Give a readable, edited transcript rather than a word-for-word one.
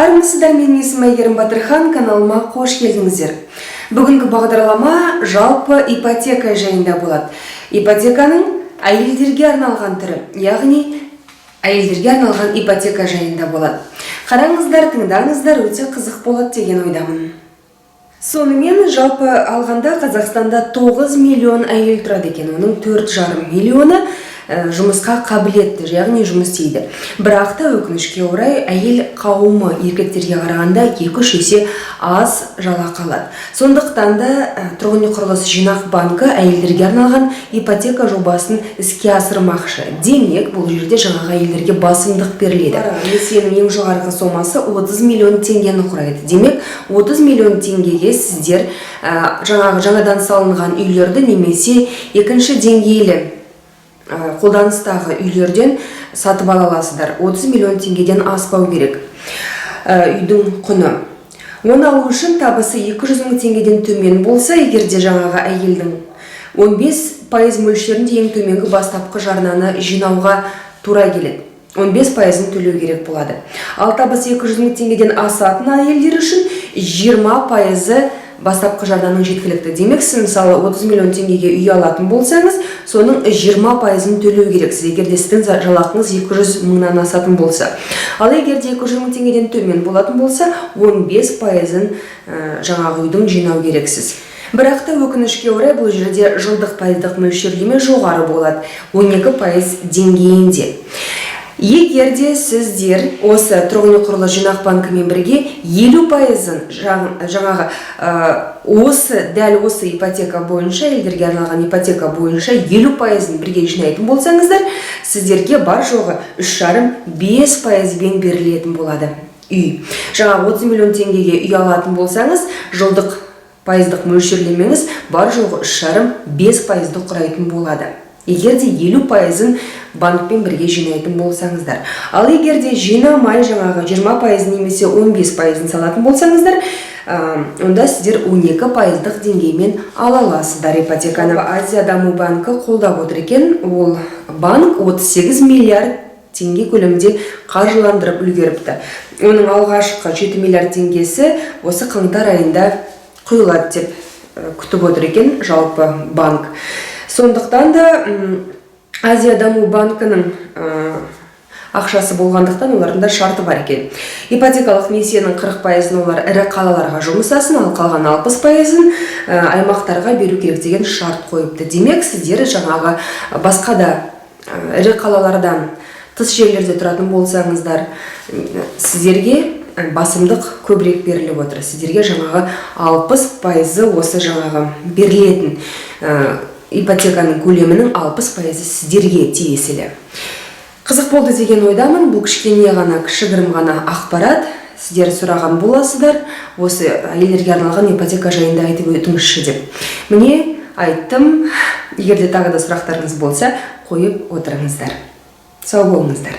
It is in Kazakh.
Армысыздар, менің есімім Әйгерім Батырхан, каналыма қош келдіңіздер. Бүгінгі бағдарлама жалпы ипотека жайында болады. Ипотеканың әйелдерге арналған түрі, яғни әйелдерге арналған ипотека жайында болады. Қараңыздар, тыңдаңыздар, өте қызық болады деген ойдамын. Сонымен жалпы алғанда Қазақстанда 9 миллион әйел тұрады екен, оның 4,5 миллионы жұмысқа қабілетті, яғни жұмыс істейді. Бірақ та өкінішке орай әйел қауымы еркектерге қарағанда 2-3 есе аз жалақы алады. Сондықтан да тұрғын үй құрылыс жинақ банкі әйелдерге арналған ипотека жобасын іске асырмақшы. Демек, бұл жерде жаңағы әйелдерге басымдық беріледі. Несиенің ең жоғарғы сомасы 30 миллион теңгені құрайды. Демек, 30 миллион теңгеге сіздер жаңадан салынған үйлерді немесе екінші деңгейлі қолданыстағы үйлерден сатып ала аласыздар. 30 миллион теңгеден аспау керек үйдің құны. Оны алу үшін табысы 200 мың теңгеден төмен болса, егерде жаңағы әйелдің 15% мөлшерінде ең төменгі бастапқы жарнаны жинауға тура келеді. 15%-ын төлеу керек болады. Ал табысы 200 мың теңгеден асатын әйелдер үшін 20% бастапқы жарнаның жеткілікті. Демек, сіз мысалы 30 миллион теңгеге үй алатын болсаңыз, соның 20%-ын төлеу керексіз, егерде сіздің жалақыңыз 200 мыңнан асатын болса. Ал егерде 200 мың теңгеден төмен болатын болса, 15%-ын жаңағы үйдің жинау керексіз. Бірақ та өкінішке орай бұл жерде жылдық пайыздық мөлшерлеме жоғары болады, 12% деңгейінде. Егерде сіздер осы тұрғын үй құрылыс жинақ банкімен бірге 50%-ын жаңағы дәл осы ипотека бойынша, әйелдерге арналған ипотека бойынша 50%-ын бірге жинайтын болсаңыздар, сіздерге бар жоғы 3,5-5%-бен берілетін болады үй. Жаңа 30 миллион теңгеге үй алатын болсаңыз, жылдық пайыздық мөлшерлемеңіз бар жоғы 3,5-5%-ды құрайтын болады. Егерде 50%-ын банкпен бірге жинайтын болсаңыздар. Ал егерде жинамай жаңағы 20% немесе 15%-ын салатын болсаңыздар, онда сіздер 12%-дық деңгеймен ала аласыздар ипотеканы. Азия даму банкі қолдап отыр екен. Ол банк 38 миллиард теңге көлемінде қаржыландырып үлгеріпті. Оның алғашқы 7 миллиард теңгесі осы қаңтар айында құйылады деп күтіп отыр екен жалпы банк. Сондықтан да Азия даму банкінің ақшасы болғандықтан оларында шарты бар екен. Ипотекалық несиенің 40%-ын олар ірі қалаларға жұмсасын, ал қалған 60%-ын аймақтарға беру керек деген шарт қойыпты. Демек, сіздер жаңағы басқа да ірі қалалардан тыс жерлерде тұратын болсаңыздар, сіздерге басымдық көбірек беріліп отыр. Сіздерге жаңағы 60% осы жаңағы берілетін ипотеканың көлемінің 60% сіздерге тиесілі. Қызық болды деген ойдамын. Бұл кішкене ғана, кішігірім ғана ақпарат. Сіздер сұраған боласыздар, осы әйелдерге арналған ипотека жайында айтып өтіңізші деп. Міне, айттым. Егерде тағы да сұрақтарыңыз болса, қойып отырыңыздар. Сау болыңыздар.